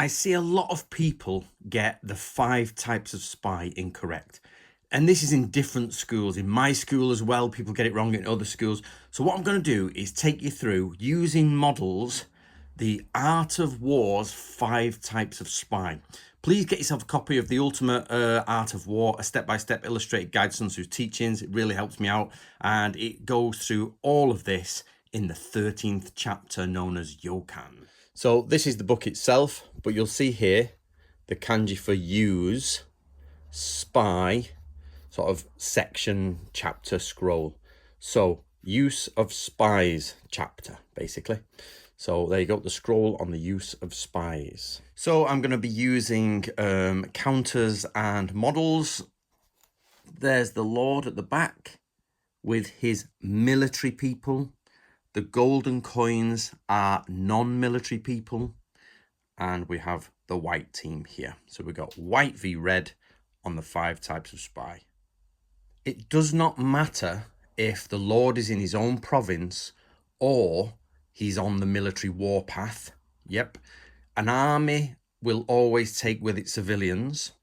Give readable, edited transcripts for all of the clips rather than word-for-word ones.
I see a lot of people get the 5 types of spy incorrect. And this is in different schools. In my school as well, people get it wrong in other schools. So what I'm going to do is take you through, using models, the Art of War's 5 types of spy. Please get yourself a copy of The Ultimate Art of War, a step-by-step illustrated guide to Sun Tzu's teachings. It really helps me out. And it goes through all of this in the 13th chapter, known as Yokan. So this is the book itself, but you'll see here the kanji for use, spy, sort of section, chapter, scroll. So use of spies chapter, basically. So there you go, the scroll on the use of spies. So I'm going to be using counters and models. There's the Lord at the back with his military people. The golden coins are non-military people. And we have the white team here. So we've got white v red on the 5 types of spy. It does not matter if the Lord is in his own province or he's on the military warpath. Yep. An army will always take with it civilians,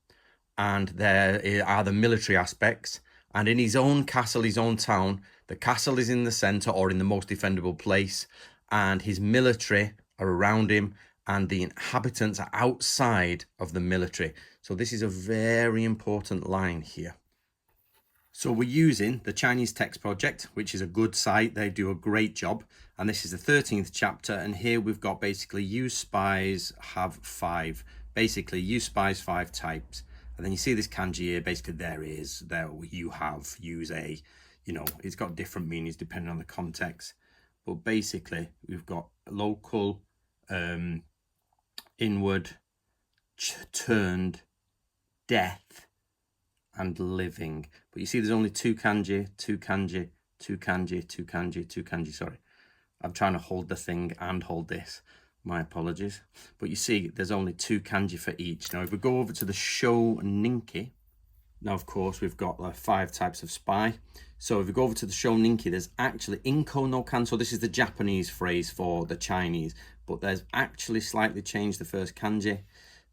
and there are the military aspects. And in his own castle, his own town, the castle is in the center or in the most defendable place, and his military are around him, and the inhabitants are outside of the military. So this is a very important line here. So we're using the Chinese Text Project, which is a good site. They do a great job. And this is the 13th chapter. And here we've got basically use spies have 5. Basically, use spies 5 types. And then you see this kanji here. Basically, there you have, use a, it's got different meanings depending on the context. But basically, we've got local, inward, turned, death, and living. But you see there's only 2 kanji, 2 kanji, 2 kanji, 2 kanji, 2 kanji. Sorry, I'm trying to hold the thing and hold this. My apologies. But you see there's only 2 kanji for each. Now if we go over to the Shonenki, now of course we've got the 5 types of spy. So if we go over to the Shonenki, there's actually Inko no kan. So this is the Japanese phrase for the Chinese, but there's actually slightly changed the first kanji.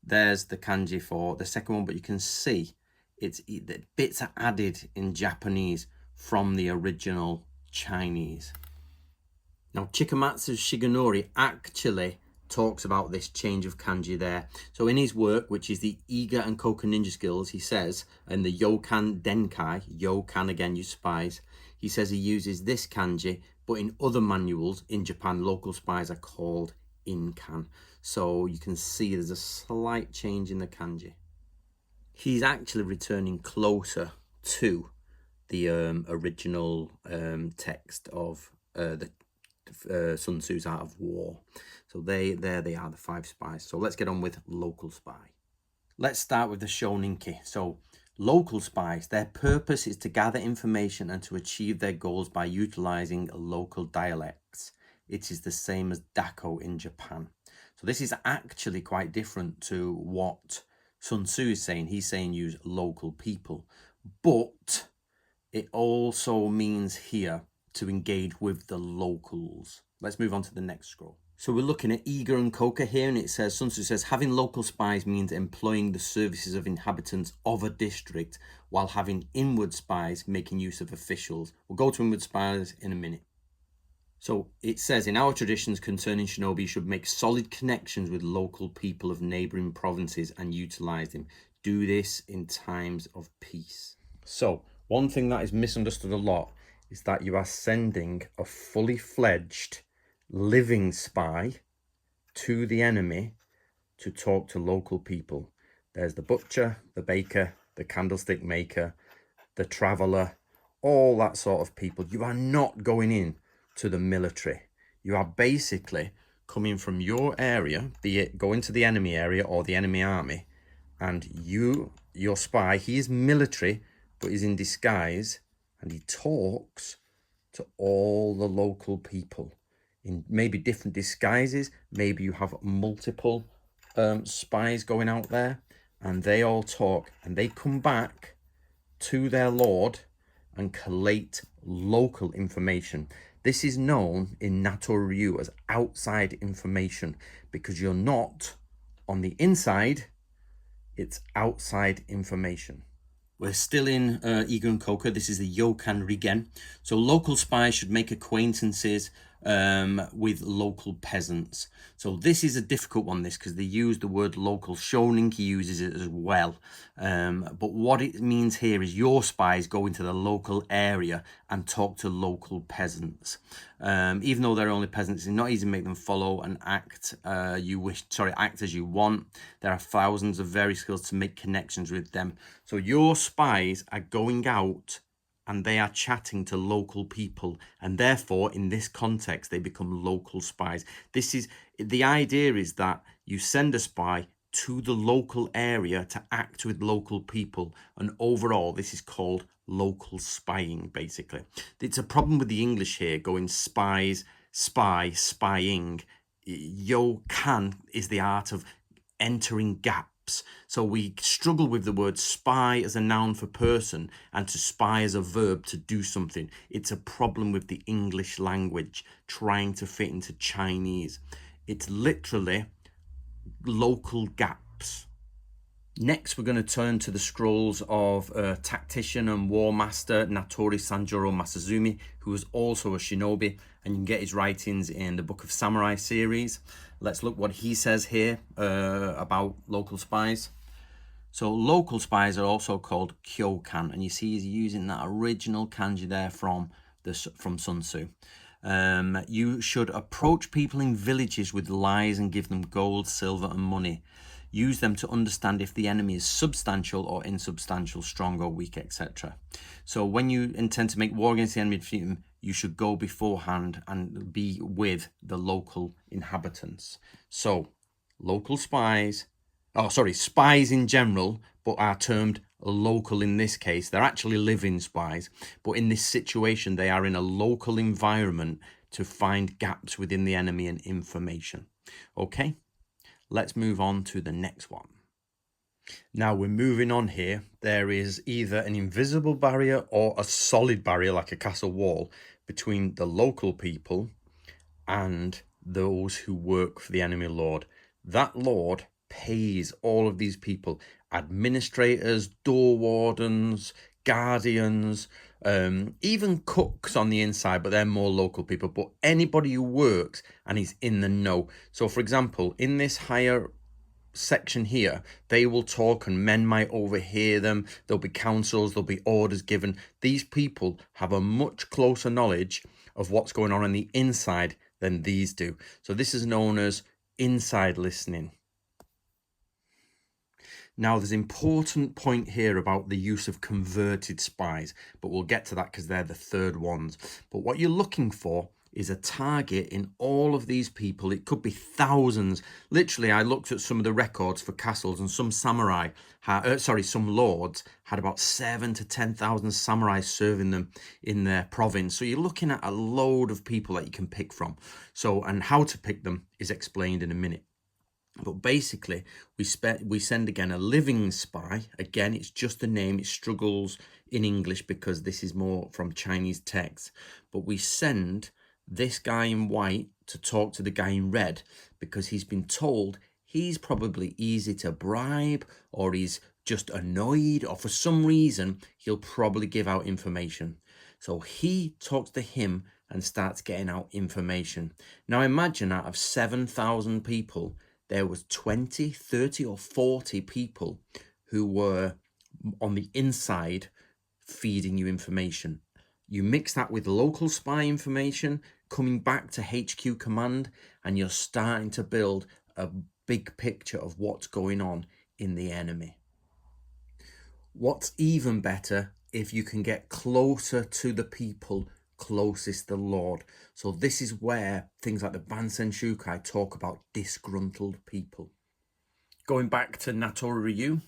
There's the kanji for the second one, but you can see the bits are added in Japanese from the original Chinese. Now Chikamatsu Shigenori actually talks about this change of kanji there. So in his work, which is the Iga and Koka Ninja Skills, he says, in the Yokan Denkai, Yokan again, you spies, he says he uses this kanji, but in other manuals in Japan, local spies are called Inkan. So you can see there's a slight change in the kanji. He's actually returning closer to the original text of the Sun Tzu's Art of War. So there they are, the 5 spies. So let's get on with local spy. Let's start with the Shonenki. So local spies, their purpose is to gather information and to achieve their goals by utilizing local dialects. It is the same as Dako in Japan. So this is actually quite different to what Sun Tzu is saying. He's saying use local people, but it also means here to engage with the locals. Let's move on to the next scroll. So we're looking at Iga and Koka here, and it says, Sun Tzu says, having local spies means employing the services of inhabitants of a district, while having inward spies making use of officials. We'll go to inward spies in a minute. So it says, in our traditions concerning shinobi, you should make solid connections with local people of neighboring provinces and utilize them. Do this in times of peace. So one thing that is misunderstood a lot is that you are sending a fully fledged living spy to the enemy to talk to local people. There's the butcher, the baker, the candlestick maker, the traveler, all that sort of people. You are not going in to the military. You are basically coming from your area, be it going to the enemy area or the enemy army, and your spy, he is military, but he's in disguise, and he talks to all the local people in maybe different disguises. Maybe you have multiple spies going out there, and they all talk, and they come back to their lord and collate local information. This is known in Nato Ryu as outside information, because you're not On the inside, it's outside information. We're still in Iga and Koka. This is the Yokan Rigen. So local spies should make acquaintances with local peasants. So this is a difficult one, because they use the word local. Shonenki uses it as well. But what it means here is your spies go into the local area and talk to local peasants. Even though they're only peasants, it's not easy to make them follow and act act as you want. There are thousands of various skills to make connections with them. So your spies are going out and they are chatting to local people, and therefore in this context they become local spies. This is the idea, is that you send a spy to the local area to act with local people, and overall this is called local spying. Basically, it's a problem with the English here, going spies, spy, spying. Yokan is the art of entering gaps. So we struggle with the word spy as a noun for person and to spy as a verb to do something. It's a problem with the English language trying to fit into Chinese. It's literally local gaps. Next, we're going to turn to the scrolls of tactician and war master Natori Sanjuro Masazumi, who was also a shinobi, and you can get his writings in the Book of Samurai series. Let's look what he says here about local spies. So local spies are also called kyokan, and you see he's using that original kanji there from Sun Tzu. You should approach people in villages with lies and give them gold, silver, and money. Use them to understand if the enemy is substantial or insubstantial, strong or weak, etc. So when you intend to make war against the enemy and defeat them, you should go beforehand and be with the local inhabitants. So local spies, spies in general, but are termed local in this case. They're actually living spies, but in this situation, they are in a local environment to find gaps within the enemy and information. Okay, let's move on to the next one. Now we're moving on here. There is either an invisible barrier or a solid barrier, like a castle wall, between the local people and those who work for the enemy lord. That lord pays all of these people, administrators, door wardens, guardians, even cooks on the inside, but they're more local people. But anybody who works and is in the know. So for example, in this higher section here, they will talk and men might overhear them. There'll be counsels, there'll be orders given. These people have a much closer knowledge of what's going on the inside than these do. So this is known as inside listening. Now, there's an important point here about the use of converted spies, but we'll get to that because they're the third ones. But what you're looking for is a target in all of these people. It could be thousands. Literally, I looked at some of the records for castles, and some some lords had about 7,000 to 10,000 samurai serving them in their province. So you're looking at a load of people that you can pick from. So, and how to pick them is explained in a minute. But basically, we send again a living spy. Again, it's just a name. It struggles in English because this is more from Chinese text. But we send this guy in white to talk to the guy in red because he's been told he's probably easy to bribe, or he's just annoyed, or for some reason he'll probably give out information. So he talks to him and starts getting out information. Now imagine out of 7,000 people, there was 20, 30 or 40 people who were on the inside feeding you information. You mix that with local spy information coming back to HQ command, and you're starting to build a big picture of what's going on in the enemy. What's even better if you can get closer to the people closest to the Lord. So this is where things like the Bansen Shukai talk about disgruntled people. Going back to Natori Ryu,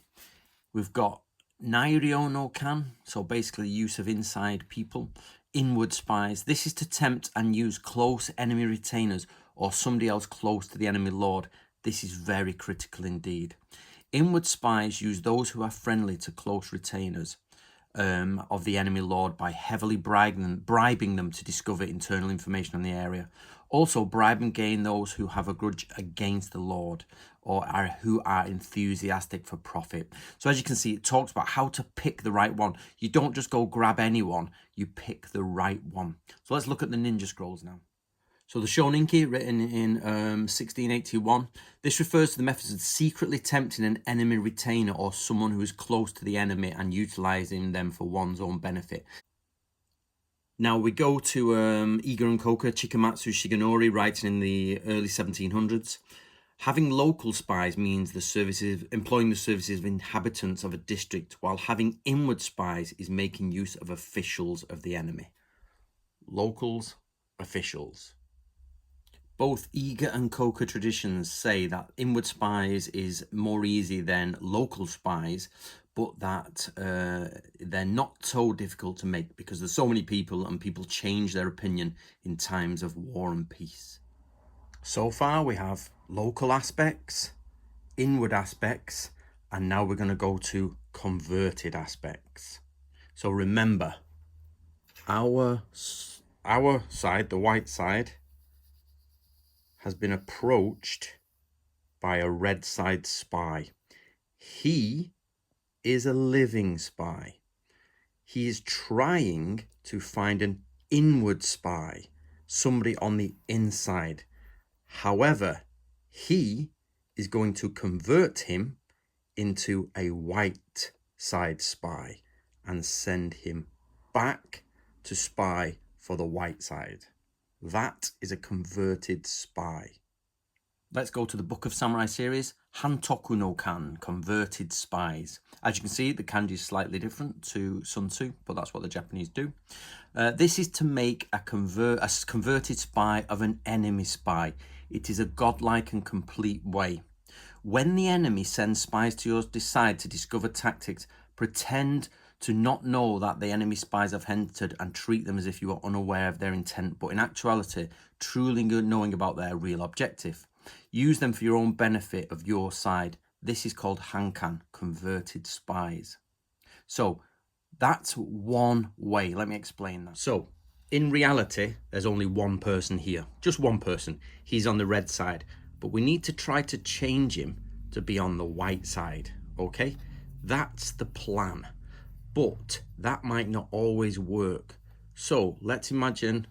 we've got Nairyo no Kan, so basically use of inside people. Inward spies, this is to tempt and use close enemy retainers or somebody else close to the enemy lord. This is very critical indeed. Inward spies use those who are friendly to close retainers of the enemy lord by heavily bribing them to discover internal information on the area, Also, bribe and gain those who have a grudge against the Lord or who are enthusiastic for profit. So as you can see, it talks about how to pick the right one. You don't just go grab anyone, you pick the right one. So let's look at the Ninja Scrolls now. So the Shonenki, written in 1681, this refers to the methods of secretly tempting an enemy retainer or someone who is close to the enemy and utilizing them for one's own benefit. Now we go to Iga and Koka Chikamatsu Shigenori, writing in the early 1700s. Having local spies means employing the services of inhabitants of a district, while having inward spies is making use of officials of the enemy. Locals, officials. Both Iga and Koka traditions say that inward spies is more easy than local spies, but that they're not so difficult to make because there's so many people and people change their opinion in times of war and peace. So far we have local aspects, inward aspects, and now we're going to go to converted aspects. So remember, our side, the white side, has been approached by a red side spy. He is a living spy. He is trying to find an inward spy, somebody on the inside. However, he is going to convert him into a white side spy and send him back to spy for the white side. That is a converted spy. Let's go to the Book of Samurai series, Hantoku no Kan, Converted Spies. As you can see, the kanji is slightly different to Sun Tzu, but that's what the Japanese do. This is to make a converted spy of an enemy spy. It is a godlike and complete way. When the enemy sends spies to your side to discover tactics, pretend to not know that the enemy spies have entered and treat them as if you are unaware of their intent, but in actuality, truly knowing about their real objective. Use them for your own benefit of your side. This is called Hankan, converted spies. So that's one way. Let me explain that. So in reality, there's only one person here, just one person. He's on the red side, but we need to try to change him to be on the white side. Okay, that's the plan. But that might not always work. So let's imagine,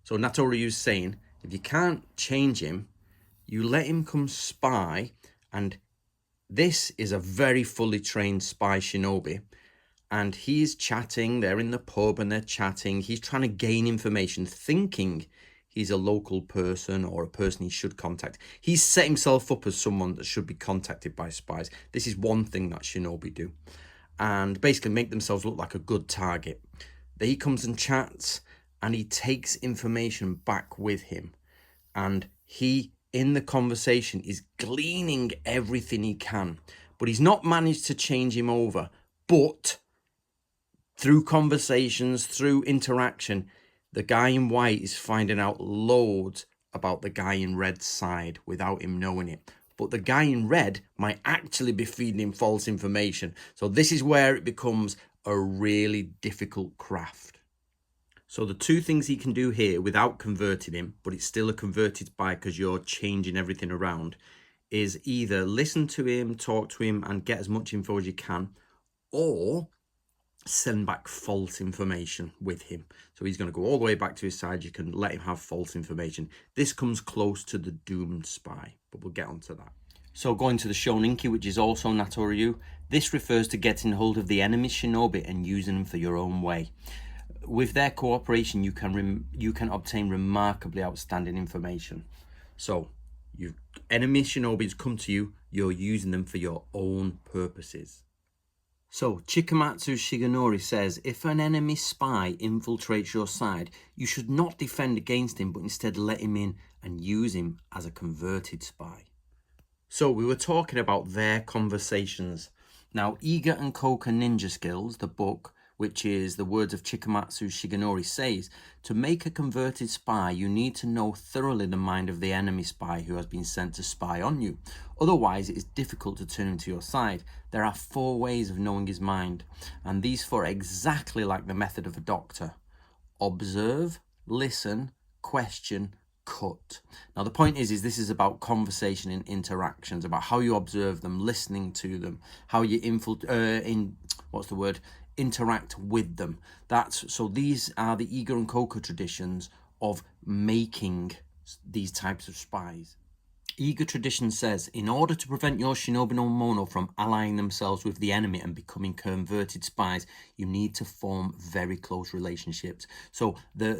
so Natoriyu's saying, if you can't change him, you let him come spy, and this is a very fully trained spy shinobi, and he's chatting, they're in the pub and they're chatting, he's trying to gain information, thinking he's a local person or a person he should contact. He's set himself up as someone that should be contacted by spies. This is one thing that shinobi do, and basically make themselves look like a good target. Then he comes and chats, and he takes information back with him, and he, in the conversation, is gleaning everything he can, but he's not managed to change him over. But through conversations, through interaction, the guy in white is finding out loads about the guy in red's side without him knowing it. But the guy in red might actually be feeding him false information. So this is where it becomes a really difficult craft. So the two things he can do here without converting him, but it's still a converted spy because you're changing everything around, is either listen to him, talk to him, and get as much info as you can, or send back false information with him. So he's going to go all the way back to his side. You can let him have false information. This comes close to the doomed spy, but we'll get onto that. So going to the Shonenki, which is also Natoryu, this refers to getting hold of the enemy shinobi and using them for your own way. With their cooperation, you can obtain remarkably outstanding information. So, enemy shinobis come to you, you're using them for your own purposes. So, Chikamatsu Shigenori says, if an enemy spy infiltrates your side, you should not defend against him, but instead let him in and use him as a converted spy. So, we were talking about their conversations. Now, Iga and Koka Ninja Skills, the book, which is the words of Chikamatsu Shigenori, says, to make a converted spy, you need to know thoroughly the mind of the enemy spy who has been sent to spy on you. Otherwise, it is difficult to turn him to your side. There are 4 ways of knowing his mind, and these 4 are exactly like the method of a doctor. Observe, listen, question, cut. Now the point is this is about conversation and interactions, about how you observe them, listening to them, how you interact with them. So these are the Ego and Coca traditions of making these types of spies. Ego tradition says, in order to prevent your shinobi no mono from allying themselves with the enemy and becoming converted spies, you need to form very close relationships. So the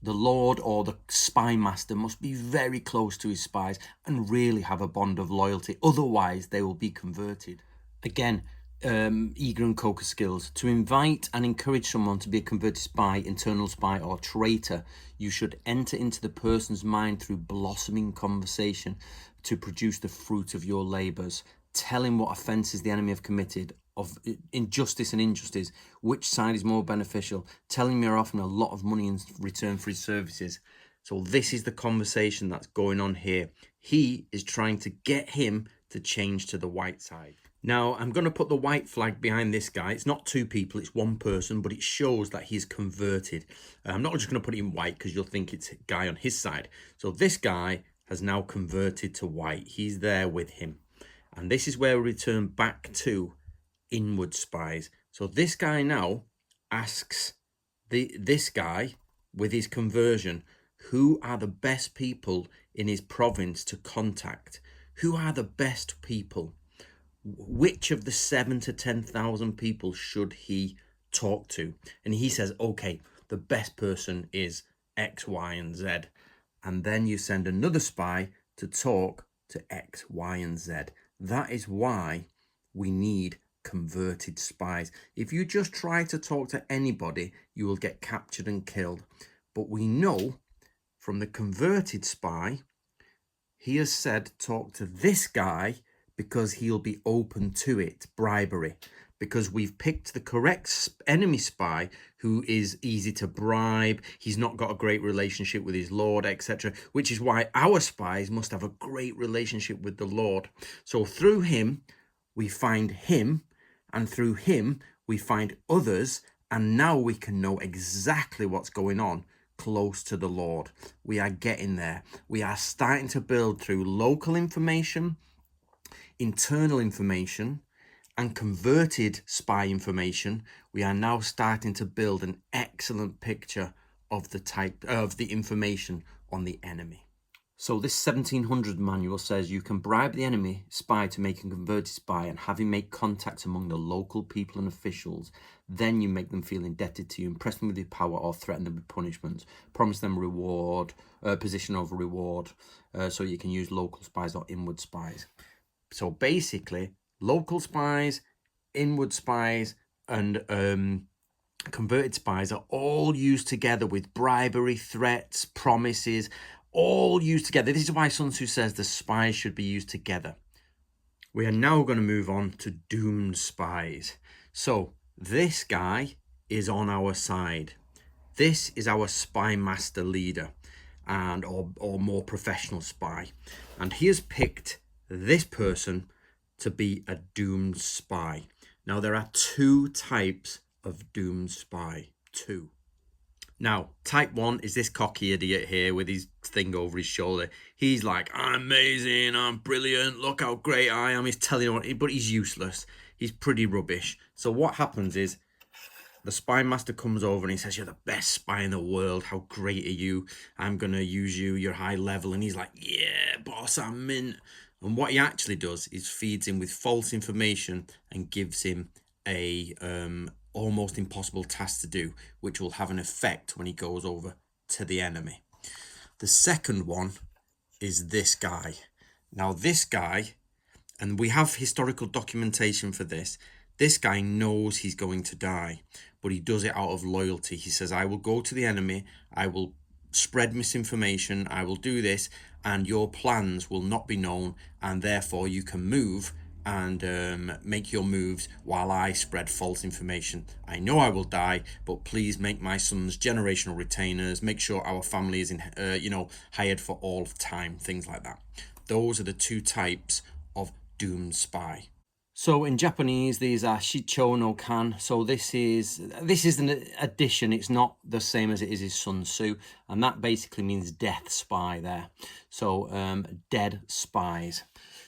Lord or the spy master must be very close to his spies and really have a bond of loyalty. Otherwise, they will be converted. Again, Ego and Coca skills. To invite and encourage someone to be a converted spy, internal spy, or traitor, you should enter into the person's mind through blossoming conversation to produce the fruit of your labors. Tell him what offenses the enemy have committed, of injustice and injustice, which side is more beneficial. Tell him you're offering a lot of money in return for his services. So this is the conversation that's going on here. He is trying to get him to change to the white side. Now, I'm going to put the white flag behind this guy. It's not two people, it's one person, but it shows that he's converted. I'm not just going to put it in white because you'll think it's a guy on his side. So this guy has now converted to white. He's there with him. And this is where we return back to inward spies. So this guy now asks this guy with his conversion, who are the best people in his province to contact? Who are the best people? Which of the 7,000 to 10,000 people should he talk to? And he says, okay, the best person is X, Y, and Z. And then you send another spy to talk to X, Y, and Z. That is why we need converted spies. If you just try to talk to anybody, you will get captured and killed. But we know from the converted spy, he has said, talk to this guy because he'll be open to it, bribery. Because we've picked the correct enemy spy who is easy to bribe, he's not got a great relationship with his lord, etc. Which is why our spies must have a great relationship with the Lord. So through him, we find him, and through him, we find others, and now we can know exactly what's going on close to the Lord. We are getting there. We are starting to build through local information, internal information, and converted spy information. We are now starting to build an excellent picture of the information on the enemy. So this 1700 manual says you can bribe the enemy spy to make a converted spy and have him make contacts among the local people and officials. Then you make them feel indebted to you, impress them with your power, or threaten them with punishments. Promise them reward, position over reward, so you can use local spies or inward spies. So basically, local spies, inward spies, and converted spies are all used together with bribery, threats, promises, all used together. This is why Sun Tzu says the spies should be used together. We are now going to move on to doomed spies. So this guy is on our side. This is our spy master leader and or more professional spy. And he has picked this person to be a doomed spy. Now, there are two types of doomed spy. Two. Now, type 1 is this cocky idiot here with his thing over his shoulder. He's like, I'm amazing, I'm brilliant, look how great I am. He's telling you, but he's useless. He's pretty rubbish. So what happens is, the spy master comes over and he says, you're the best spy in the world. How great are you? I'm going to use you. You're high level. And he's like, yeah, boss, I'm mint. And what he actually does is feeds him with false information and gives him a almost impossible task to do, which will have an effect when he goes over to the enemy. The second one is this guy. Now, this guy, and we have historical documentation for this, this guy knows he's going to die, but he does it out of loyalty. He says, I will go to the enemy, I will spread misinformation, I will do this, and your plans will not be known, and therefore you can move and make your moves while I spread false information. I know I will die, but please make my sons generational retainers, make sure our family is hired for all of time, things like that. Those are the two types of doomed spy. So in Japanese, these are shicho no kan. So this is an addition. It's not the same as it is in Sun Tzu, and that basically means death spy there. So dead spies.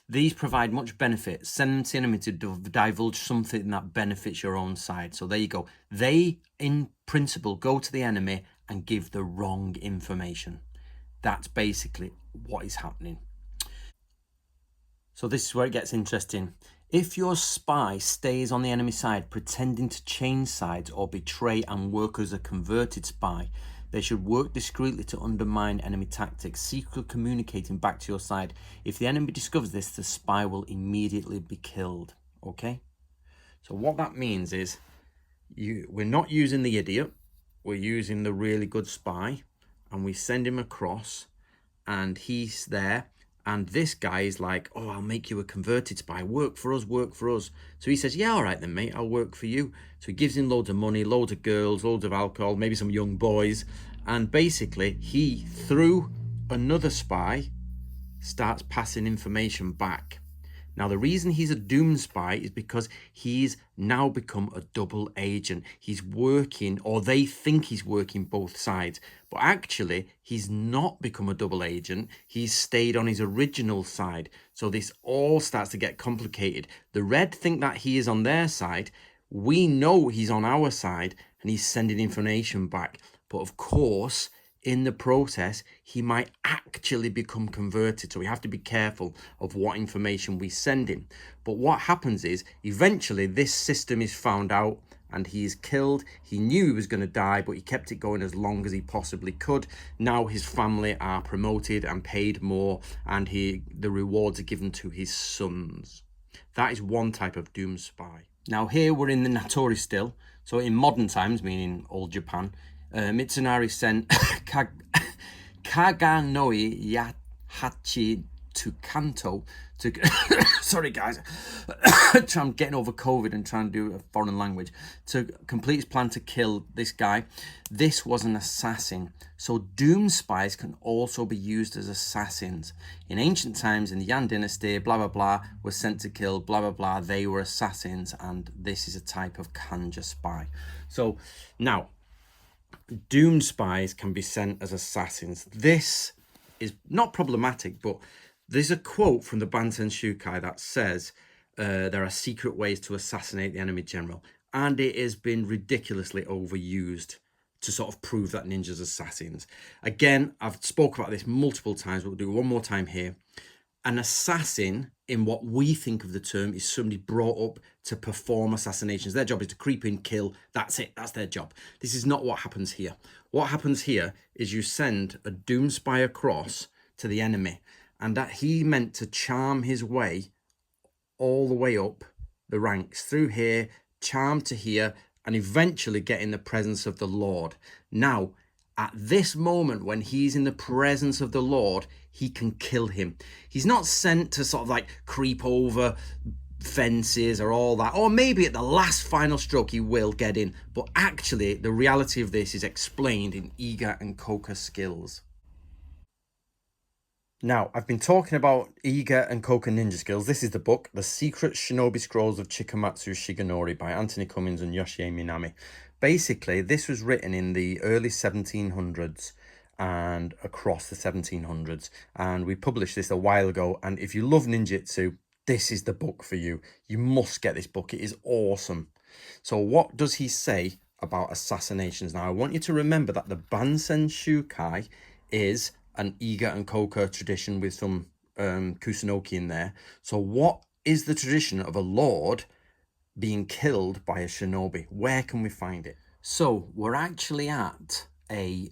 These provide much benefit. Send them to the enemy to divulge something that benefits your own side. So there you go. They, in principle, go to the enemy and give the wrong information. That's basically what is happening. So this is where it gets interesting. If your spy stays on the enemy side, pretending to change sides or betray and work as a converted spy, they should work discreetly to undermine enemy tactics, secretly communicating back to your side. If the enemy discovers this, the spy will immediately be killed. Okay? So what that means is we're not using the idiot. We're using the really good spy, and we send him across, and he's there. And this guy is like, oh, I'll make you a converted spy. Work for us, work for us. So he says, yeah, all right then, mate, I'll work for you. So he gives him loads of money, loads of girls, loads of alcohol, maybe some young boys. And basically, he, through another spy, starts passing information back. Now, the reason he's a doom spy is because he's now become a double agent. He's working, or they think he's working both sides. But actually, he's not become a double agent. He's stayed on his original side. So this all starts to get complicated. The red think that he is on their side. We know he's on our side, and he's sending information back. But of course, in the process, he might actually become converted. So we have to be careful of what information we send him. But what happens is, eventually this system is found out and he is killed. He knew he was going to die, but he kept it going as long as he possibly could. Now his family are promoted and paid more, and the rewards are given to his sons. That is one type of doom spy. Now here we're in the Natori still. So in modern times, meaning old Japan, Mitsunari sent Kaganoi Yahachi to Kanto to sorry guys, I'm getting over COVID and trying to do a foreign language, to complete his plan to kill this guy. This was an assassin. So doom spies can also be used as assassins. In ancient times, in the Yan dynasty, blah blah blah, was sent to kill blah blah blah. They were assassins, and this is a type of Kanja spy. So now, doom spies can be sent as assassins. This is not problematic, but there's a quote from the Bansen Shukai that says there are secret ways to assassinate the enemy general, and it has been ridiculously overused to sort of prove that ninjas are assassins. Again, I've spoke about this multiple times, but we'll do it one more time here. An assassin, in what we think of the term, is somebody brought up to perform assassinations. Their job is to creep in, kill. That's it. That's their job. This is not what happens here. What happens here is you send a doom spy across to the enemy, and that he meant to charm his way all the way up the ranks, through here, charm to here, and eventually get in the presence of the Lord. Now, at this moment, when he's in the presence of the Lord, he can kill him. He's not sent to sort of like creep over fences or all that, or maybe at the last final stroke he will get in. But actually, the reality of this is explained in Iga and Koka skills. Now, I've been talking about Iga and Koka ninja skills. This is the book, The Secret Shinobi Scrolls of Chikamatsu Shigenori by Anthony Cummins and Yoshie Minami. Basically, this was written in the early 1700s and across the 1700s. And we published this a while ago. And if you love ninjutsu, this is the book for you. You must get this book. It is awesome. So what does he say about assassinations? Now, I want you to remember that the Bansen Shukai is an Iga and Koka tradition with some Kusunoki in there. So what is the tradition of a lord being killed by a shinobi? Where can we find it? So we're actually at a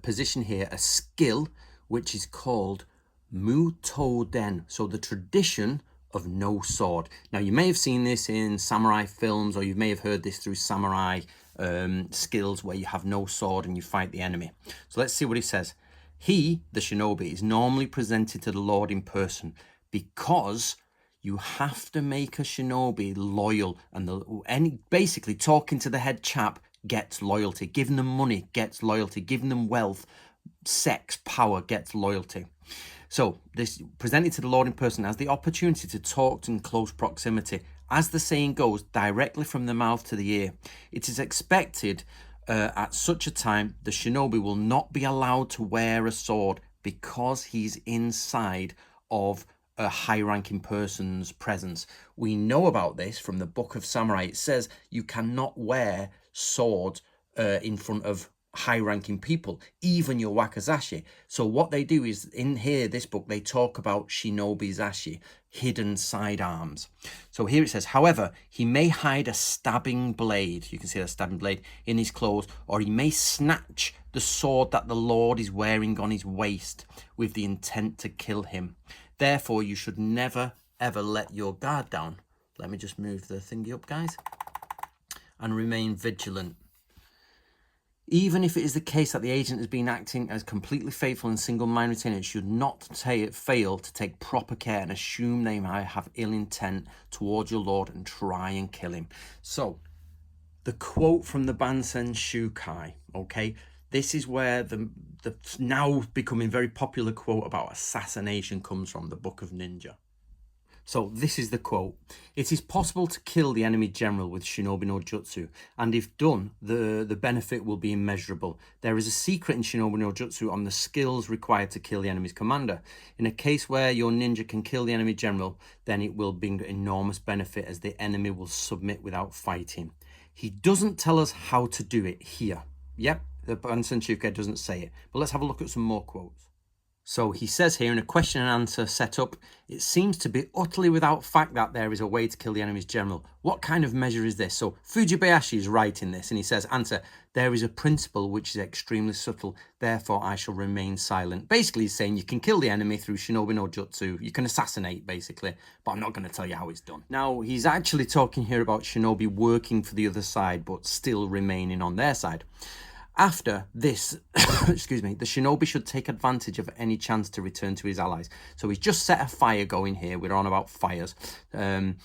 position here, a skill, which is called Mutoden. So the tradition of no sword. Now, you may have seen this in samurai films, or you may have heard this through samurai skills where you have no sword and you fight the enemy. So let's see what he says. He, the shinobi, is normally presented to the Lord in person because you have to make a shinobi loyal, and basically talking to the head chap gets loyalty. Giving them money gets loyalty. Giving them wealth, sex, power gets loyalty. So this presented to the Lord in person as the opportunity to talk in close proximity. As the saying goes, directly from the mouth to the ear. It is expected at such a time the shinobi will not be allowed to wear a sword because he's inside of a high-ranking person's presence. We know about this from the Book of Samurai. It says you cannot wear swords in front of high-ranking people, even your wakizashi. So what they do is, in here, this book, they talk about shinobi zashi, hidden sidearms. So here it says, however, he may hide a stabbing blade, you can see a stabbing blade, in his clothes, or he may snatch the sword that the Lord is wearing on his waist with the intent to kill him. Therefore, you should never, ever let your guard down. Let me just move the thingy up, guys, and remain vigilant. Even if it is the case that the agent has been acting as completely faithful and single-minded, it should not fail to take proper care and assume they might have ill intent towards your Lord and try and kill him. So, the quote from the Bansen Shukai, okay? This is where the now becoming very popular quote about assassination comes from, the Book of Ninja. So this is the quote. It is possible to kill the enemy general with shinobi no jutsu, and if done, the benefit will be immeasurable. There is a secret in shinobi no jutsu on the skills required to kill the enemy's commander. In a case where your ninja can kill the enemy general, then it will bring enormous benefit as the enemy will submit without fighting. He doesn't tell us how to do it here. Yep, the Bansen Shukai doesn't say it. But let's have a look at some more quotes. So he says here in a question and answer setup, it seems to be utterly without fact that there is a way to kill the enemy's general. What kind of measure is this? So Fujibayashi is writing this and he says, answer, there is a principle which is extremely subtle, therefore I shall remain silent. Basically he's saying you can kill the enemy through shinobi no jutsu, you can assassinate basically, but I'm not going to tell you how it's done. Now he's actually talking here about shinobi working for the other side but still remaining on their side. After this, excuse me, the shinobi should take advantage of any chance to return to his allies. So he's just set a fire going here. We're on about fires. And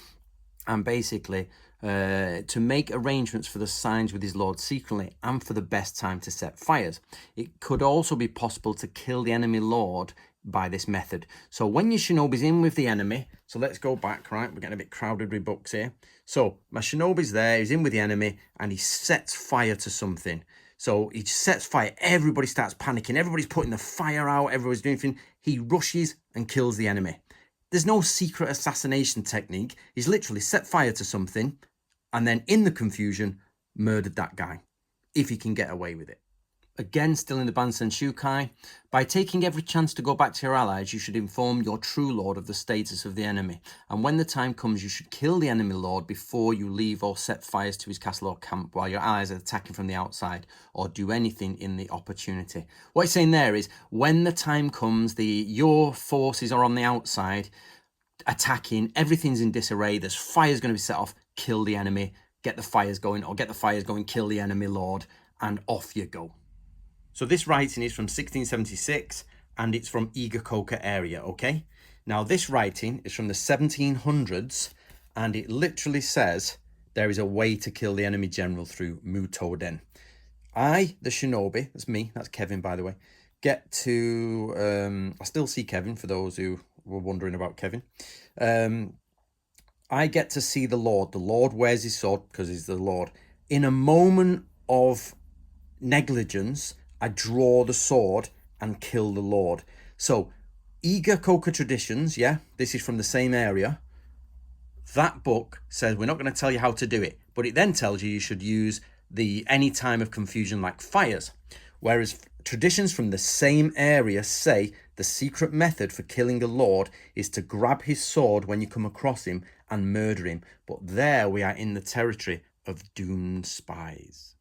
basically, to make arrangements for the signs with his lord secretly and for the best time to set fires. It could also be possible to kill the enemy lord by this method. So when your shinobi's in with the enemy, so let's go back, right? We're getting a bit crowded with books here. So my shinobi's there, he's in with the enemy, and he sets fire to something. So he sets fire, everybody starts panicking, everybody's putting the fire out, everybody's doing anything. He rushes and kills the enemy. There's no secret assassination technique. He's literally set fire to something and then in the confusion, murdered that guy, if he can get away with it. Again, still in the Bansen Shukai, by taking every chance to go back to your allies, you should inform your true lord of the status of the enemy. And when the time comes, you should kill the enemy lord before you leave or set fires to his castle or camp while your allies are attacking from the outside, or do anything in the opportunity. What he's saying there is, when the time comes, your forces are on the outside, attacking, everything's in disarray, there's fires going to be set off, kill the enemy, get the fires going, or get the fires going, kill the enemy lord, and off you go. So this writing is from 1676 and it's from Igakoka area, okay? Now this writing is from the 1700s and it literally says there is a way to kill the enemy general through Mutoden. I, the shinobi, that's me, that's Kevin by the way, get to, I still see Kevin for those who were wondering about Kevin. I get to see the Lord. The Lord wears his sword because he's the Lord. In a moment of negligence, I draw the sword and kill the Lord. So, Igakoka traditions, yeah, this is from the same area. That book says we're not going to tell you how to do it, but it then tells you should use any time of confusion like fires. Whereas traditions from the same area say the secret method for killing a lord is to grab his sword when you come across him and murder him. But there we are in the territory of doomed spies.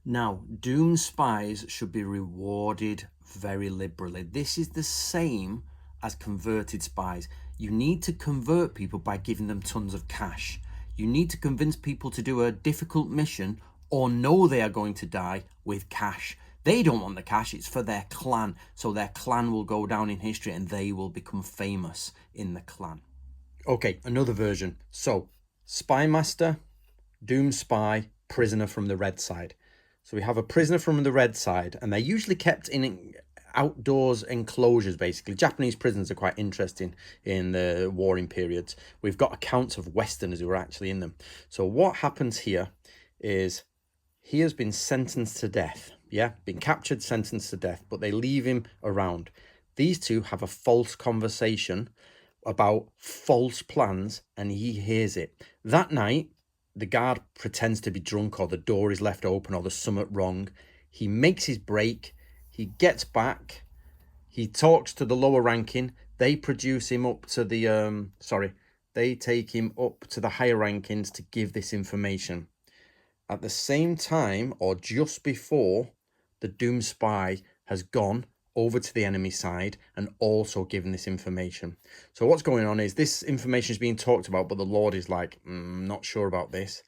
Now, doomed spies should be rewarded very liberally. This is the same as converted spies. You need to convert people by giving them tons of cash. You need to convince people to do a difficult mission or know they are going to die with cash. They don't want the cash, it's for their clan. So their clan will go down in history and they will become famous in the clan. Okay, another version. So, spy master, doomed spy, prisoner from the red side. So we have a prisoner from the red side, and they're usually kept in outdoors enclosures, basically. Japanese prisons are quite interesting in the warring periods. We've got accounts of Westerners who were actually in them. So what happens here is he has been sentenced to death. Yeah, been captured, sentenced to death, but they leave him around. These two have a false conversation about false plans, and he hears it. That night, the guard pretends to be drunk, or the door is left open, or there's something wrong. He makes his break. He gets back. He talks to the lower ranking. They produce him up to the they take him up to the higher rankings to give this information. At the same time, or just before, the Doom Spy has gone over to the enemy side and also given this information. So what's going on is this information is being talked about, but the Lord is like, not sure about this.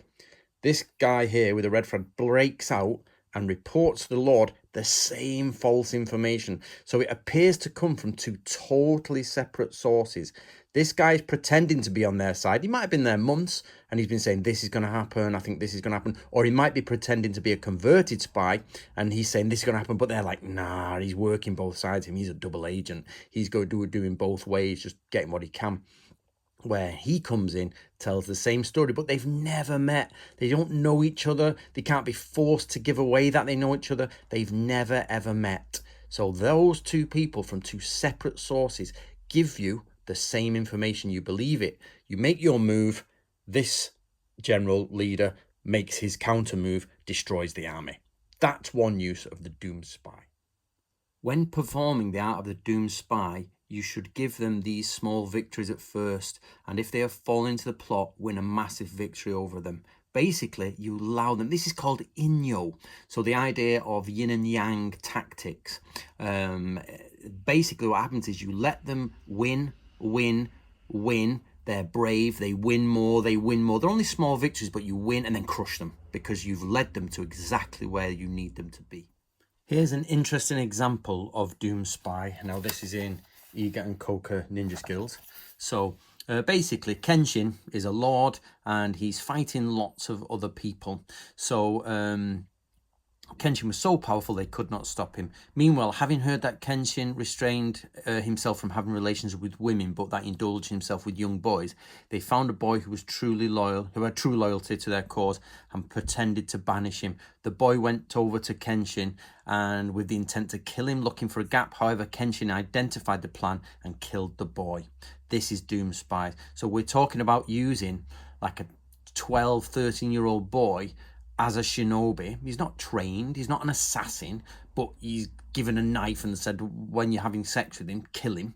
This guy here with a red flag breaks out and reports to the Lord the same false information. So it appears to come from two totally separate sources. This guy is pretending to be on their side. He might have been there months and he's been saying, this is going to happen. I think this is going to happen. Or he might be pretending to be a converted spy and he's saying this is going to happen. But they're like, nah, he's working both sides of him. He's a double agent. He's going to do it both ways, just getting what he can. Where he comes in, tells the same story, but they've never met. They don't know each other. They can't be forced to give away that they know each other. They've never, ever met. So those two people from two separate sources give you the same information. You believe it. You make your move. This general leader makes his counter move, destroys the army. That's one use of the Doom Spy. When performing the art of the Doom Spy, you should give them these small victories at first, and if they have fallen into the plot, win a massive victory over them. Basically, you allow them. This is called inyo. So the idea of Yin and Yang Tactics. Basically, what happens is you let them win. They're brave. They win more. They're only small victories, but you win and then crush them because you've led them to exactly where you need them to be. Here's an interesting example of Doom Spy. Now, this is in Iga and Koka Ninja Skills. So basically, Kenshin is a lord and he's fighting lots of other people. So Kenshin was so powerful they could not stop him. Meanwhile, having heard that Kenshin restrained himself from having relations with women, but that indulged himself with young boys, they found a boy who was truly loyal, who had true loyalty to their cause, and pretended to banish him. The boy went over to Kenshin and with the intent to kill him, looking for a gap. However, Kenshin identified the plan and killed the boy. This is Doom Spies. So we're talking about using like a 12, 13-year-old boy as a shinobi. He's not trained, he's not an assassin, but he's given a knife and said, when you're having sex with him, kill him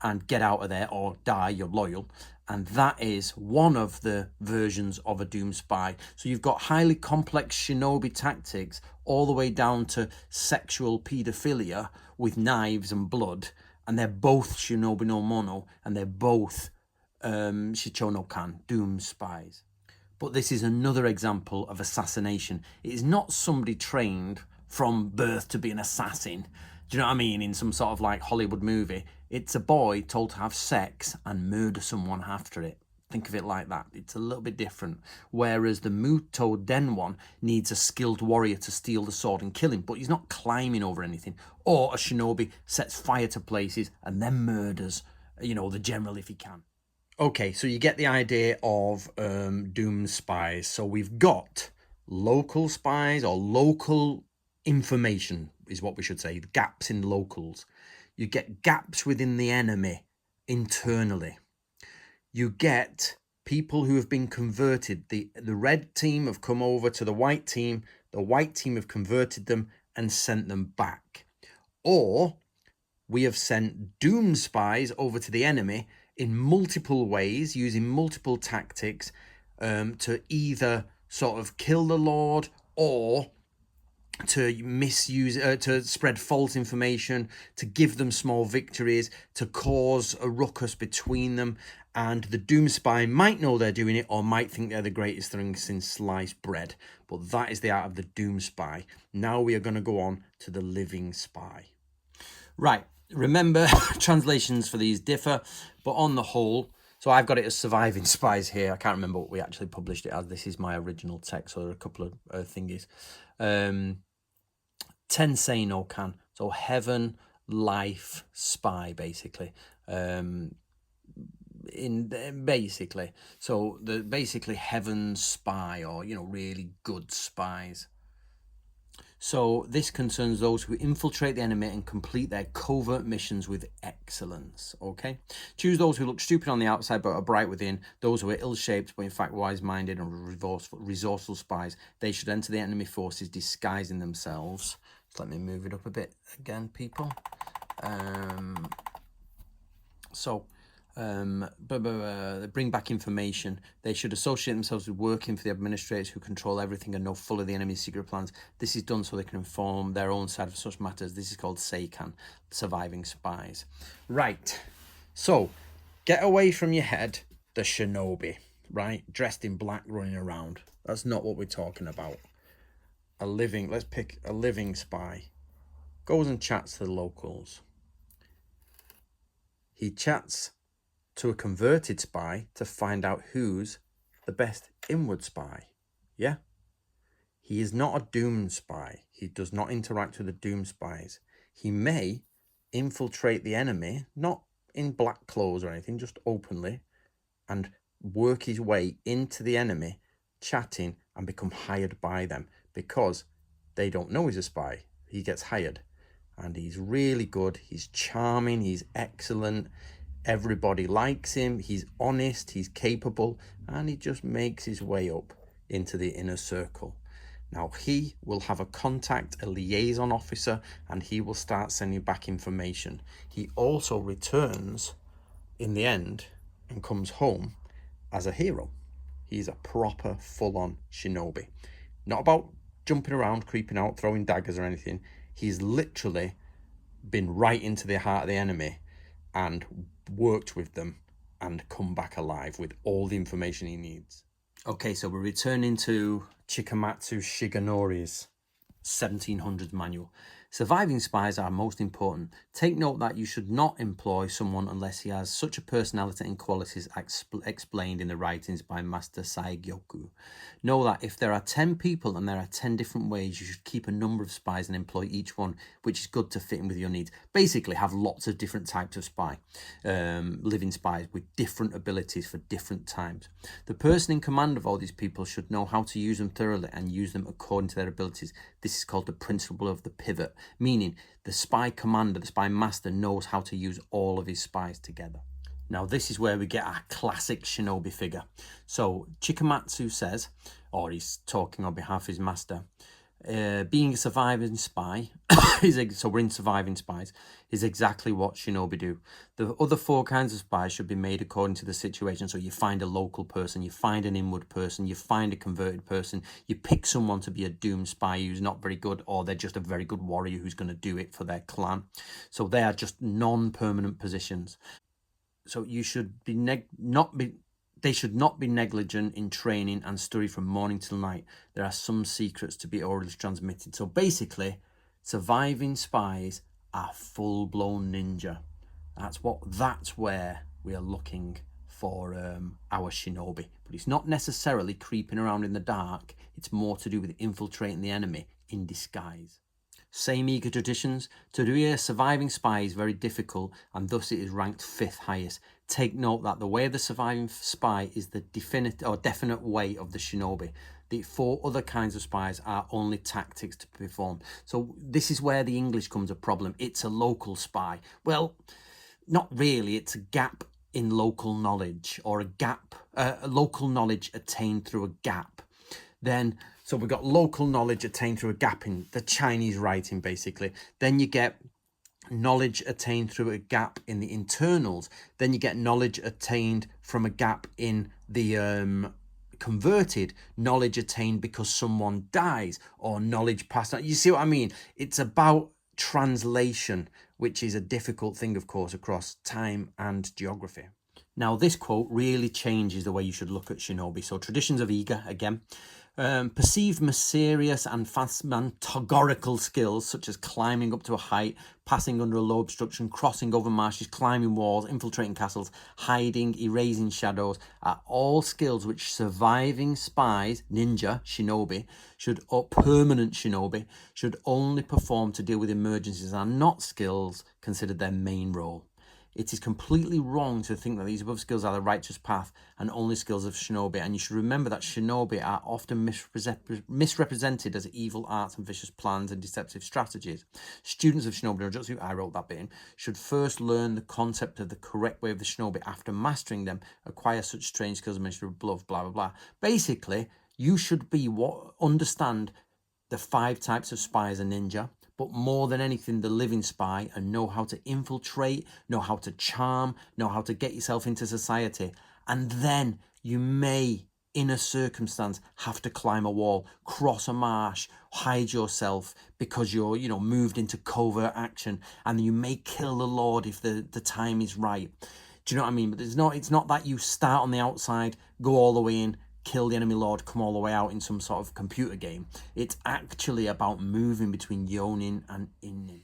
and get out of there or die, you're loyal. And that is one of the versions of a Doom Spy. So you've got highly complex shinobi tactics all the way down to sexual pedophilia with knives and blood. And they're both shinobi no mono and they're both shicho no kan, Doom Spies. But this is another example of assassination. It is not somebody trained from birth to be an assassin. Do you know what I mean? In some sort of like Hollywood movie. It's a boy told to have sex and murder someone after it. Think of it like that. It's a little bit different. Whereas the Muto Den one needs a skilled warrior to steal the sword and kill him. But he's not climbing over anything. Or a shinobi sets fire to places and then murders, the general if he can. Okay, so you get the idea of Doom Spies. So we've got local spies or local information is what we should say, gaps in locals. You get gaps within the enemy internally. You get people who have been converted. The red team have come over to the white team have converted them and sent them back. Or we have sent Doom Spies over to the enemy in multiple ways, using multiple tactics to either sort of kill the Lord or to misuse, to spread false information, to give them small victories, to cause a ruckus between them. And the Doom Spy might know they're doing it or might think they're the greatest thing since sliced bread. But that is the art of the Doom Spy. Now we are going to go on to the Living Spy. Right. Remember, translations for these differ, but on the whole, so I've got it as Surviving Spies here. I can't remember what we actually published it as. This is my original text, so there are a couple of thingies. Tensei no Kan, so heaven, life spy, basically. Basically, so the basically heaven's spy, or really good spies. So this concerns those who infiltrate the enemy and complete their covert missions with excellence. Okay, choose those who look stupid on the outside but are bright within. Those who are ill-shaped but in fact wise-minded and resourceful spies. They should enter the enemy forces disguising themselves. So let me move it up a bit again, people. Bring back information. They should associate themselves with working for the administrators who control everything and know full of the enemy's secret plans. This is done so they can inform their own side of such matters. This is called Seikan, surviving spies. Right. So, get away from your head the shinobi, right? Dressed in black, running around. That's not what we're talking about. Let's pick a living spy. Goes and chats to the locals. He chats to a converted spy to find out who's the best inward spy. Yeah? He is not a doomed spy. He does not interact with the doomed spies. He may infiltrate the enemy, not in black clothes or anything, just openly, and work his way into the enemy, chatting, and become hired by them because they don't know he's a spy. He gets hired. And he's really good. He's charming. He's excellent. Everybody likes him. He's honest. He's capable. And he just makes his way up into the inner circle. Now, he will have a contact, a liaison officer, and he will start sending back information. He also returns in the end and comes home as a hero. He's a proper, full-on shinobi. Not about jumping around, creeping out, throwing daggers or anything. He's literally been right into the heart of the enemy and worked with them and come back alive with all the information he needs. Okay, so we're returning to Chikamatsu Shigenori's 1700s manual. Surviving spies are most important. Take note that you should not employ someone unless he has such a personality and qualities explained in the writings by Master Saigyoku. Know that if there are 10 people and there are 10 different ways, you should keep a number of spies and employ each one, which is good to fit in with your needs. Basically, have lots of different types of spy, living spies with different abilities for different times. The person in command of all these people should know how to use them thoroughly and use them according to their abilities. This is called the principle of the pivot, meaning the spy commander, the spy master, knows how to use all of his spies together. Now, this is where we get our classic shinobi figure. So Chikamatsu says, or he's talking on behalf of his master, being a surviving spy, so we're in surviving spies, is exactly what shinobi do. The other 4 kinds of spies should be made according to the situation. So you find a local person, you find an inward person, you find a converted person, you pick someone to be a doomed spy who's not very good, or they're just a very good warrior who's going to do it for their clan. So they are just non-permanent positions. So you should they should not be negligent in training and study from morning till night. There are some secrets to be orally transmitted. So basically, surviving spies are full-blown ninja. That's where we are looking for our shinobi. But it's not necessarily creeping around in the dark. It's more to do with infiltrating the enemy in disguise. Same eager traditions. To be a surviving spy is very difficult, and thus it is ranked 5th highest. Take note that the way of the surviving spy is the definite way of the shinobi. The 4 other kinds of spies are only tactics to perform. So this is where the English comes a problem. It's a local spy. Well, not really. It's a gap in local knowledge, or a local knowledge attained through a gap. So we've got local knowledge attained through a gap in the Chinese writing, basically. Then you get knowledge attained through a gap in the internals. Then you get knowledge attained from a gap in the converted, knowledge attained because someone dies, or knowledge passed on. You see what I mean? It's about translation, which is a difficult thing, of course, across time and geography. Now, this quote really changes the way you should look at shinobi. So traditions of eager, again. Perceived mysterious and phantasmagorical skills such as climbing up to a height, passing under a low obstruction, crossing over marshes, climbing walls, infiltrating castles, hiding, erasing shadows are all skills which surviving spies, ninja, shinobi, permanent shinobi, should only perform to deal with emergencies and are not skills considered their main role. It is completely wrong to think that these above skills are the righteous path and only skills of shinobi, and you should remember that shinobi are often misrepresented as evil arts and vicious plans and deceptive strategies. Students of shinobi no jutsu, I wrote that bit in, should first learn the concept of the correct way of the shinobi. After mastering them, acquire such strange skills as mentioned above, blah, blah, blah. Basically, you should understand the 5 types of spy as a ninja, but more than anything, the living spy, and know how to infiltrate, know how to charm, know how to get yourself into society. And then you may, in a circumstance, have to climb a wall, cross a marsh, hide yourself because you're, moved into covert action, and you may kill the Lord if the time is right. Do you know what I mean? But it's not that you start on the outside, go all the way in, kill the enemy lord, come all the way out in some sort of computer game. It's actually about moving between yonin and innin.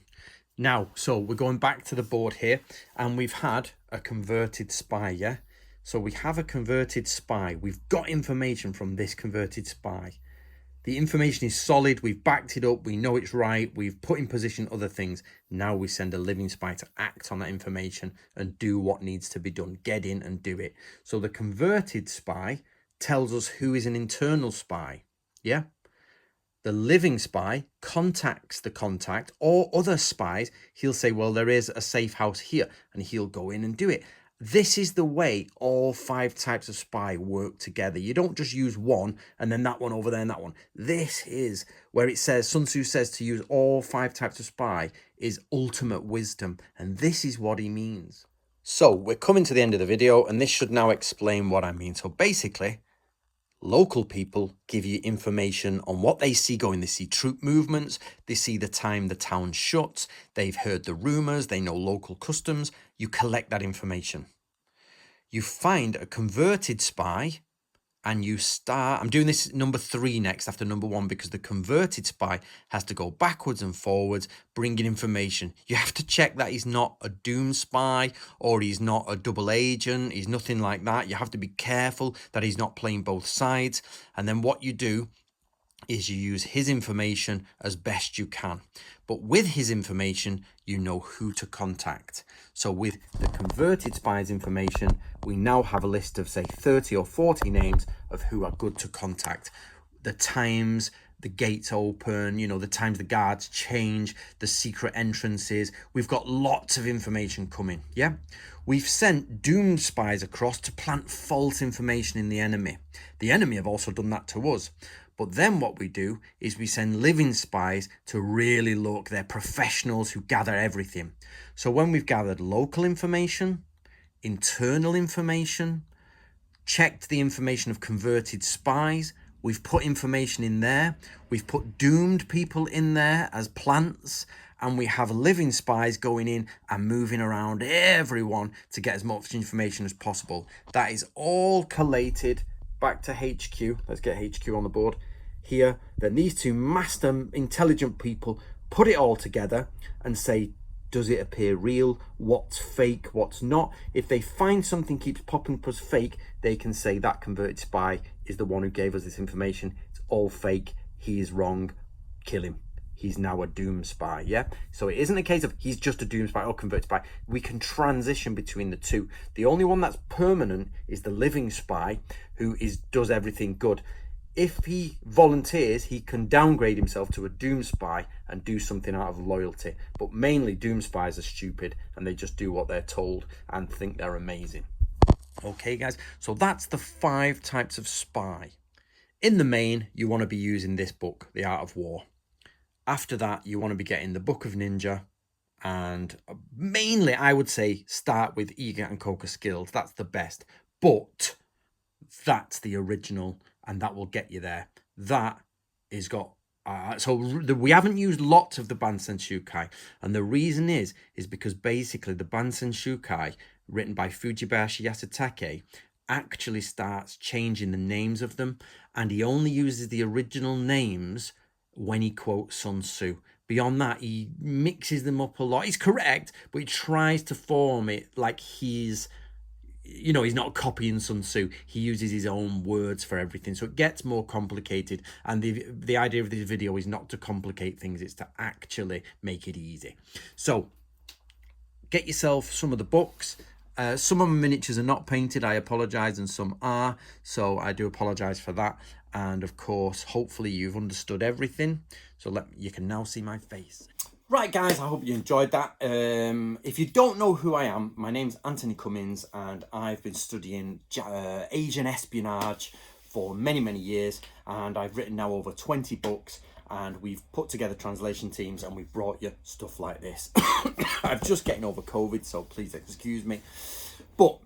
Now, so we're going back to the board here, and we've had a converted spy, yeah? So we have a converted spy. We've got information from this converted spy. The information is solid. We've backed it up. We know it's right. We've put in position other things. Now we send a living spy to act on that information and do what needs to be done. Get in and do it. So the converted spy tells us who is an internal spy, yeah? The living spy contacts the contact or other spies. He'll say, well, there is a safe house here, and he'll go in and do it. This is the way all 5 types of spy work together. You don't just use one and then that one over there and that one. This is where it says, Sun Tzu says to use all 5 types of spy is ultimate wisdom, and this is what he means. So we're coming to the end of the video, and this should now explain what I mean. So basically, local people give you information on what they see going. They see troop movements, they see the time the town shuts, they've heard the rumors, they know local customs. You collect that information. You find a converted spy, and you start, I'm doing this number 3 next after number 1, because the converted spy has to go backwards and forwards, bringing information. You have to check that he's not a doom spy or he's not a double agent. He's nothing like that. You have to be careful that he's not playing both sides. And then what you do is you use his information as best you can. But with his information, you know who to contact. So with the converted spy's information, we now have a list of, say, 30 or 40 names of who are good to contact. The times the gates open, the times the guards change, the secret entrances. We've got lots of information coming, yeah? We've sent doomed spies across to plant false information in the enemy. The enemy have also done that to us. But then what we do is we send living spies to really look. They're professionals who gather everything. So when we've gathered local information, internal information, checked the information of converted spies, we've put information in there, we've put doomed people in there as plants, and we have living spies going in and moving around everyone to get as much information as possible. That is all collated back to HQ. Let's get HQ on the board here. Then these 2 master intelligent people put it all together and say, does it appear real? What's fake? What's not? If they find something keeps popping up as fake, they can say that converted spy is the one who gave us this information. It's all fake. He is wrong. Kill him. He's now a doom spy, yeah? So it isn't a case of he's just a doom spy or converted spy. We can transition between the 2. The only one that's permanent is the living spy, who does everything good. If he volunteers, he can downgrade himself to a doom spy and do something out of loyalty. But mainly doom spies are stupid, and they just do what they're told and think they're amazing. Okay, guys, so that's the 5 types of spy. In the main, you want to be using this book, The Art of War. After that, you want to be getting the Book of Ninja, and mainly, I would say, start with Iga and Koka skills. That's the best, but that's the original, and that will get you there. That is got we haven't used lots of the Bansen Shukai, and the reason is because basically the Bansen Shukai, written by Fujibayashi Yasutake, actually starts changing the names of them, and he only uses the original names when he quotes Sun Tzu. Beyond that, he mixes them up a lot. He's correct, but he tries to form it like he's not copying Sun Tzu. He uses his own words for everything, so it gets more complicated. And the idea of this video is not to complicate things, it's to actually make it easy. So get yourself some of the books. Some of my miniatures are not painted, I apologize, and some are, so I do apologize for that. And of course, hopefully you've understood everything, so you can now see my face. Right, guys, I hope you enjoyed that. If you don't know who I am, my name's Anthony Cummins, and I've been studying Asian espionage for many, many years, and I've written now over 20 books, and we've put together translation teams, and we've brought you stuff like this. I'm just getting over COVID, so please excuse me. But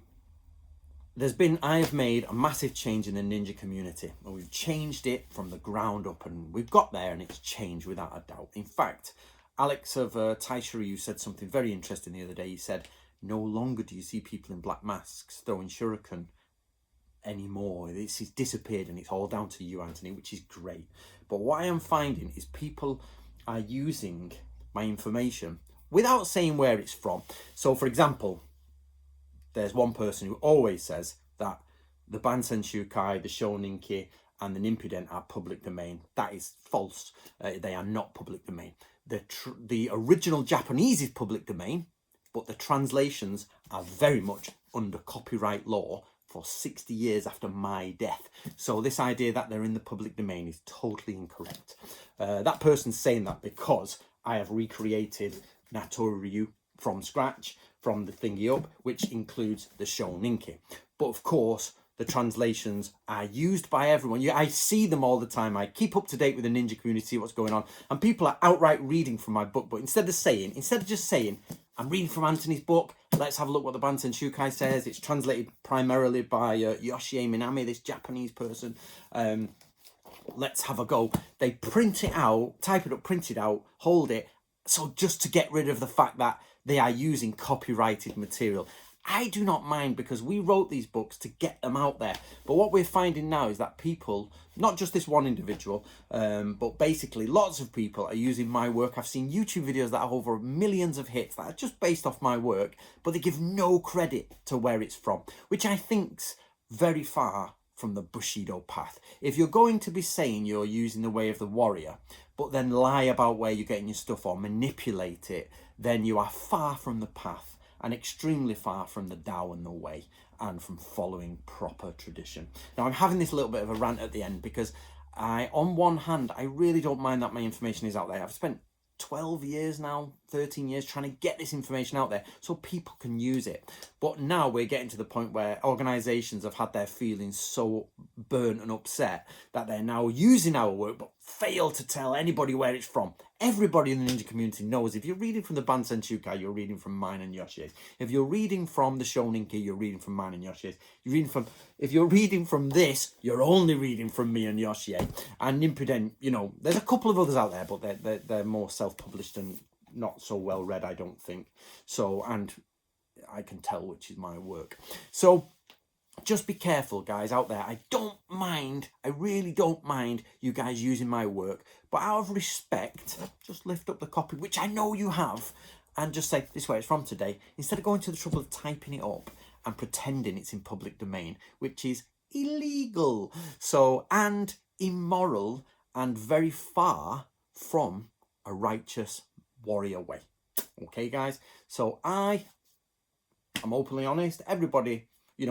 I have made a massive change in the ninja community, and we've changed it from the ground up, and we've got there, and it's changed without a doubt. In fact, Alex of Taisharyu said something very interesting the other day. He said, no longer do you see people in black masks throwing shuriken anymore. It's disappeared, and it's all down to you, Anthony, which is great. But what I am finding is people are using my information without saying where it's from. So, for example, there's one person who always says that the Bansen Shukai, the Shonenki, and the Nimpuden are public domain. That is false. They are not public domain. The original Japanese is public domain, but the translations are very much under copyright law for 60 years after my death. So this idea that they're in the public domain is totally incorrect. That person's saying that because I have recreated Natoru Ryu from scratch, from the thingy up, which includes the Shonenki. But of course, the translations are used by everyone. I see them all the time. I keep up to date with the ninja community, see what's going on. And people are outright reading from my book. But instead of just saying, I'm reading from Anthony's book, let's have a look what the Bansen Shukai says. It's translated primarily by Yoshie Minami, this Japanese person. Let's have a go. They print it out, type it up, print it out, hold it. So just to get rid of the fact that they are using copyrighted material. I do not mind, because we wrote these books to get them out there. But what we're finding now is that people, not just this one individual, but basically lots of people are using my work. I've seen YouTube videos that have over millions of hits that are just based off my work, but they give no credit to where it's from, which I think's very far from the Bushido path. If you're going to be saying you're using the way of the warrior, but then lie about where you're getting your stuff or manipulate it, then you are far from the path, and extremely far from the Tao and the way, and from following proper tradition. Now, I'm having this little bit of a rant at the end because on one hand, I really don't mind that my information is out there. I've spent 12 years now, 13 years trying to get this information out there so people can use it. But now we're getting to the point where organizations have had their feelings so burnt and upset that they're now using our work but fail to tell anybody where it's from. Everybody in the ninja community knows if you're reading from the Bansen Shukai, you're reading from mine and Yoshie's. If you're reading from the Shonenki, you're reading from mine and Yoshie's. If you're reading from this, you're only reading from me and Yoshie. And Nimpuden, there's a couple of others out there, but they're more self-published and not so well read, I don't think. So, and I can tell which is my work. So just be careful, guys, out there. I really don't mind you guys using my work, but out of respect, just lift up the copy, which I know you have, and just say, this is where it's from today, instead of going to the trouble of typing it up and pretending it's in public domain, which is illegal. So, and immoral, and very far from a righteous warrior way. Okay, guys? So I'm openly honest. Everybody,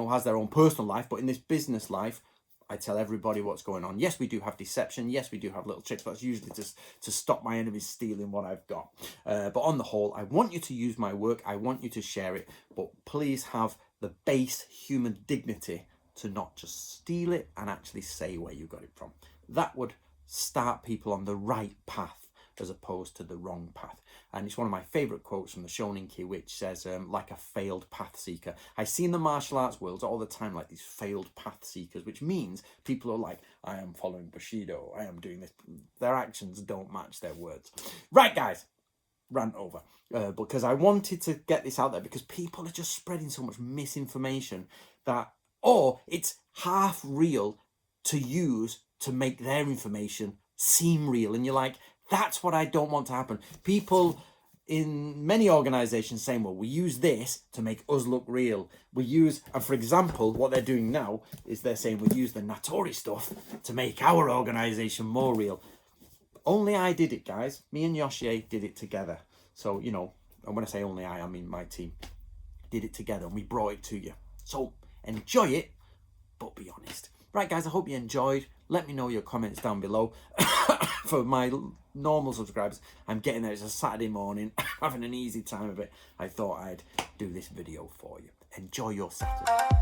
has their own personal life, but in this business life, I tell everybody what's going on. Yes, we do have deception. Yes, we do have little tricks, but that's usually just to stop my enemies stealing what I've got. But on the whole, I want you to use my work. I want you to share it, but please have the base human dignity to not just steal it and actually say where you got it from. That would start people on the right path as opposed to the wrong path. And it's one of my favorite quotes from the Shonenki, which says, like a failed path seeker. I see in the martial arts world all the time like these failed path seekers, which means people are like, I am following Bushido, I am doing this. Their actions don't match their words. Right, guys, rant over. Because I wanted to get this out there because people are just spreading so much misinformation that or it's half real to use to make their information seem real. And you're like, that's what I don't want to happen. People in many organizations saying, well, we use this to make us look real. We use, and for example, what they're doing now is they're saying we use the Natori stuff to make our organization more real. Only I did it, guys. Me and Yoshie did it together. So, you know, and when I say only I mean my team did it together and we brought it to you. So enjoy it, but be honest. Right, guys, I hope you enjoyed. Let me know your comments down below. For my normal subscribers, I'm getting there. It's a Saturday morning, having an easy time of it. I thought I'd do this video for you. Enjoy your Saturday.